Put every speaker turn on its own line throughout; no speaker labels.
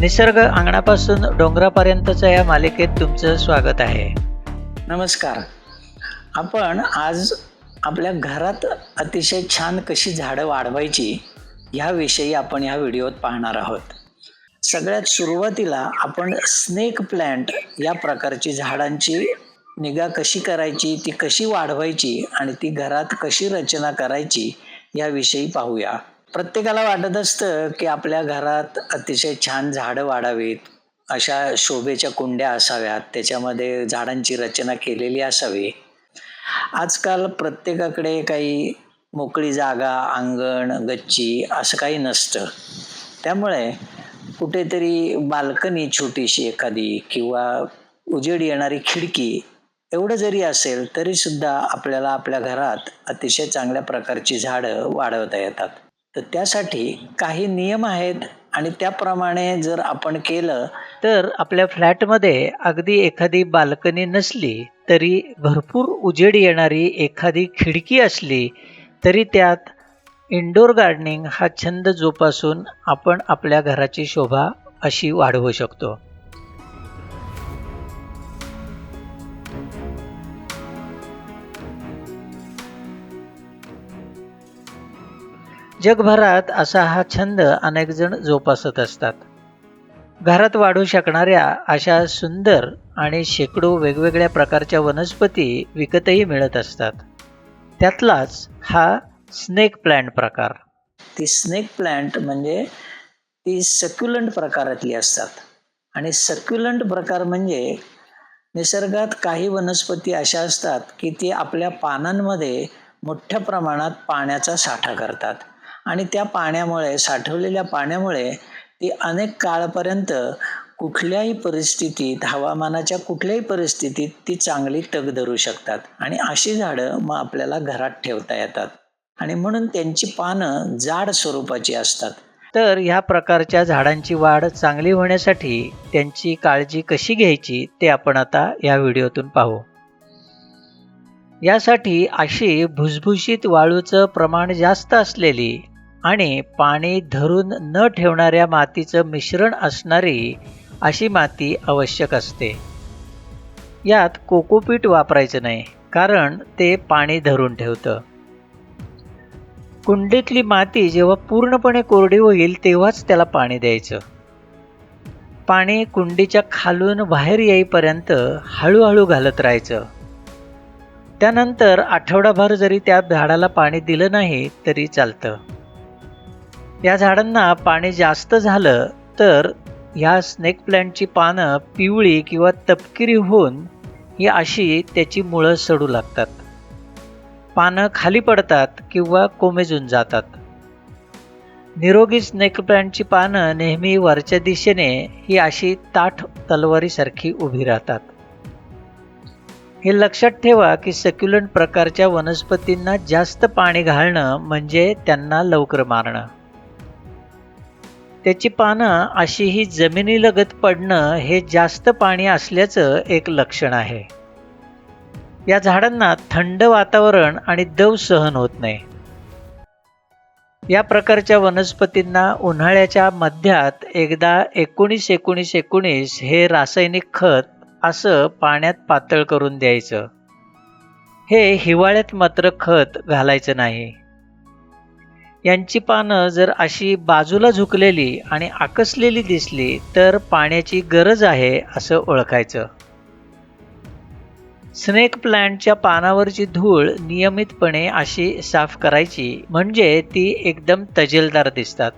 निसर्ग अंगणापासून डोंगरापर्यंतच्या या मालिकेत तुमचं स्वागत आहे.
नमस्कार. आपण आज आपल्या घरात अतिशय छान कशी झाडं वाढवायची ह्याविषयी आपण ह्या व्हिडिओत पाहणार आहोत. सगळ्यात सुरुवातीला आपण स्नेक प्लांट या प्रकारची झाडांची निगा कशी करायची, ती कशी वाढवायची आणि ती घरात कशी रचना करायची याविषयी पाहूया. प्रत्येकाला वाटत असतं की आपल्या घरात अतिशय छान झाडं वाढावीत, अशा शोभेच्या कुंड्या असाव्यात, त्याच्यामध्ये झाडांची रचना केलेली असावी. आजकाल प्रत्येकाकडे काही मोकळी जागा, अंगण, गच्ची असं काही नसतं. त्यामुळे कुठेतरी बाल्कनी छोटीशी एखादी किंवा उजेड येणारी खिडकी एवढं जरी असेल तरी सुद्धा आपल्याला आपल्या घरात अतिशय चांगल्या प्रकारची झाडं वाढवता येतात. तर त्यासाठी काही नियम आहेत आणि त्याप्रमाणे जर आपण केलं
तर आपल्या फ्लॅटमध्ये अगदी एखादी बाल्कनी नसली तरी भरपूर उजेड येणारी एखादी खिडकी असली तरी त्यात इनडोअर गार्डनिंग हा छंद जोपासून आपण आपल्या घराची शोभा अशी वाढवू शकतो. जगभरात असा हा छंद अनेक जण जोपासत असतात. घरात वाढू शकणाऱ्या अशा सुंदर आणि शेकडो वेगवेगळ्या प्रकारच्या वनस्पती विकतही मिळत असतात. त्यातलाच हा स्नेक प्लांट प्रकार.
ती स्नेक प्लांट म्हणजे ती सक्युलंट प्रकारातली असतात. आणि सक्युलंट प्रकार म्हणजे निसर्गात काही वनस्पती अशा असतात की ती आपल्या पानांमध्ये मोठ्या प्रमाणात पाण्याचा साठा करतात आणि त्या पाण्यामुळे, साठवलेल्या पाण्यामुळे ती अनेक काळापर्यंत कुठल्याही परिस्थितीत, हवामानाच्या कुठल्याही परिस्थितीत ती चांगली तग धरू शकतात. आणि अशी झाडं मग आपल्याला घरात ठेवता येतात आणि म्हणून त्यांची पानं जाड स्वरूपाची असतात.
तर ह्या प्रकारच्या झाडांची वाढ चांगली होण्यासाठी त्यांची काळजी कशी घ्यायची ते आपण आता या व्हिडिओतून पाहू. यासाठी अशी भुसभुशीत वाळूचं प्रमाण जास्त असलेली आणि पाणी धरून न ठेवणाऱ्या मातीचं मिश्रण असणारी अशी माती आवश्यक असते. यात कोकोपीट वापरायचं नाही, कारण ते पाणी धरून ठेवतं. कुंडीतली माती जेव्हा पूर्णपणे कोरडी होईल तेव्हाच त्याला पाणी द्यायचं. पाणी कुंडीच्या खालून बाहेर येईपर्यंत हळूहळू घालत राहायचं. त्यानंतर आठवडाभर जरी त्या झाडाला पाणी दिलं नाही तरी चालतं. या झाडांना पाणी जास्त झालं तर ह्या स्नेक प्लांटची पानं पिवळी किंवा तपकिरी होऊन ही अशी त्याची मुळं सडू लागतात. पानं खाली पडतात किंवा कोमेजून जातात. निरोगी स्नेक प्लांटची पानं नेहमी वरच्या दिशेने ही अशी ताठ तलवारीसारखी उभी राहतात. हे लक्षात ठेवा की सक्युलंट प्रकारच्या वनस्पतींना जास्त पाणी घालणं म्हणजे त्यांना लवकर मारणं. त्याची पानं अशीही जमिनीलगत पडणं हे जास्त पाणी असल्याचं एक लक्षण आहे. या झाडांना थंड वातावरण आणि दव सहन होत नाही. या प्रकारच्या वनस्पतींना उन्हाळ्याच्या मध्यात एकदा 19-19-19 हे रासायनिक खत असं पाण्यात पातळ करून द्यायचं. हे हिवाळ्यात मात्र खत घालायचं नाही. यांची पानं जर अशी बाजूला झुकलेली आणि आकसलेली दिसली तर पाण्याची गरज आहे असं ओळखायचं. स्नेक प्लांटच्या पानावरची धूळ नियमितपणे अशी साफ करायची म्हणजे ती एकदम तजेलदार दिसतात.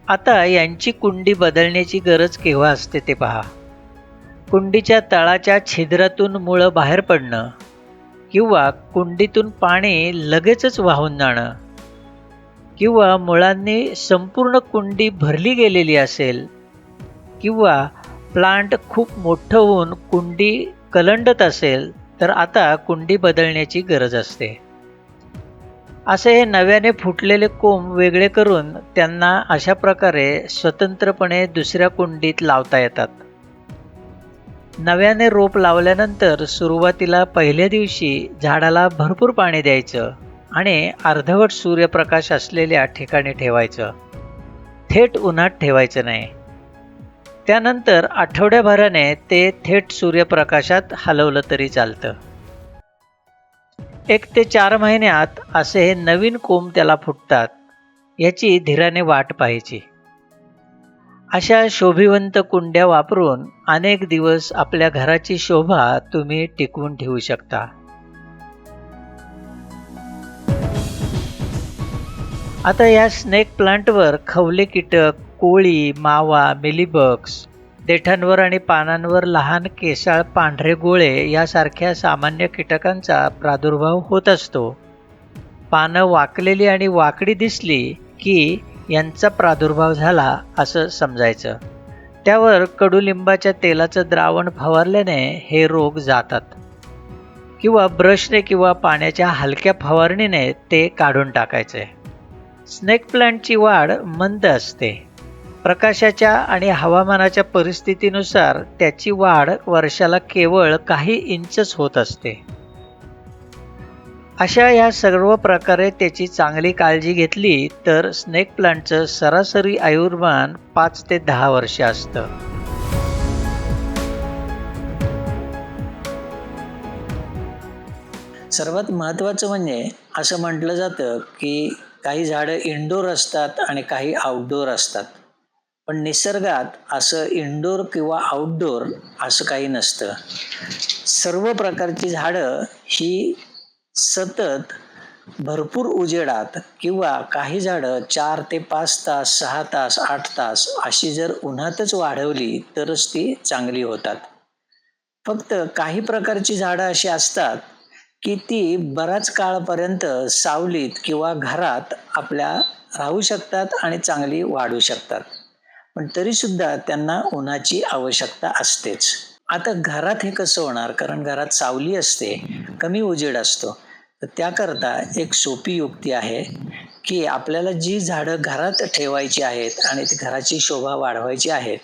आता यांची कुंडी बदलण्याची गरज केव्हा असते ते पहा. कुंडीच्या तळाच्या छिद्रातून मुळं बाहेर पडणं किंवा कुंडीतून पाणी लगेचच वाहून जाणं किंवा मुळांनी संपूर्ण कुंडी भरली गेलेली असेल किंवा प्लांट खूप मोठं होऊन कुंडी कलंडत असेल तर आता कुंडी बदलण्याची गरज असते. असे हे नव्याने फुटलेले कोंब वेगळे करून त्यांना अशा प्रकारे स्वतंत्रपणे दुसऱ्या कुंडीत लावता येतात. नव्याने रोप लावल्यानंतर सुरुवातीला पहिल्या दिवशी झाडाला भरपूर पाणी द्यायचं आणि अर्धवट सूर्यप्रकाश असलेल्या ठिकाणी ठेवायचं. थेट उन्हात ठेवायचं नाही. त्यानंतर आठवड्याभराने ते थेट सूर्यप्रकाशात हलवलं तरी चालतं. 1 ते 4 महिन्यात असे हे नवीन कोंब त्याला फुटतात. याची धीराने वाट पाहायची. अशा शोभिवंत कुंड्या वापरून अनेक दिवस आपल्या घराची शोभा तुम्ही टिकवून ठेवू शकता. आता या स्नेक प्लांटवर खवले कीटक, कोळी, मावा, मिलीबग्स, देठांवर आणि पानांवर लहान केसाळ पांढरे गोळे यासारख्या सामान्य कीटकांचा प्रादुर्भाव होत असतो. पानं वाकलेली आणि वाकडी दिसली की यांचा प्रादुर्भाव झाला असं समजायचं. त्यावर कडुलिंबाच्या तेलाचं द्रावण फवारल्याने हे रोग जातात, किंवा ब्रशने किंवा पाण्याच्या हलक्या फवारणीने ते काढून टाकायचे. स्नेक प्लांटची वाढ मंद असते. प्रकाशाच्या आणि हवामानाच्या परिस्थितीनुसार त्याची वाढ वर्षाला केवळ काही इंचच होत असते. अशा या सर्व प्रकारे त्याची चांगली काळजी घेतली तर स्नेक प्लांटचं सरासरी आयुर्मान 5 ते 10 वर्ष असतं.
सर्वात महत्त्वाचं म्हणजे असं म्हटलं जातं की काही झाडं इनडोअर असतात आणि काही आउटडोअर असतात. पण निसर्गात असं इनडोअर किंवा आउटडोअर असं काही नसतं. सर्व प्रकारची झाडं ही सतत भरपूर उजेडात, किंवा काही झाडं 4 ते 5 तास, 6 तास, 8 तास अशी जर उन्हातच वाढवली तरच ती चांगली होतात. फक्त काही प्रकारची झाडं अशी असतात की ती बराच काळपर्यंत सावलीत किंवा घरात आपल्या राहू शकतात आणि चांगली वाढू शकतात. पण तरी सुद्धा त्यांना उन्हाची आवश्यकता असतेच. आता घरात हे कसं होणार? कारण घरात सावली असते, कमी उजेड असतो. तर त्याकरता एक सोपी युक्ती आहे की आपल्याला जी झाडं घरात ठेवायची आहेत आणि ती घराची शोभा वाढवायची आहेत,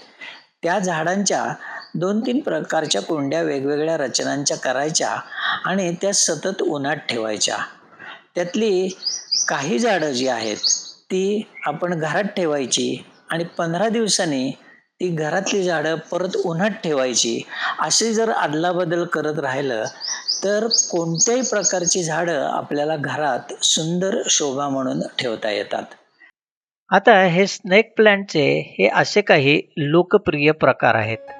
त्या झाडांच्या 2-3 प्रकारच्या कुंड्या वेगवेगळ्या रचनांच्या करायच्या आणि त्या सतत उन्हात ठेवायच्या. त्यातली काही झाडं जी आहेत ती आपण घरात ठेवायची आणि 15 दिवसांनी ती घरातली झाडं परत उन्हात ठेवायची. असे जर अदलाबदल करत राहिलं तर कोणत्याही प्रकारची झाडं आपल्याला घरात सुंदर शोभा म्हणून ठेवता येतात.
आता हे स्नेक प्लांटचे हे असे काही लोकप्रिय प्रकार आहेत.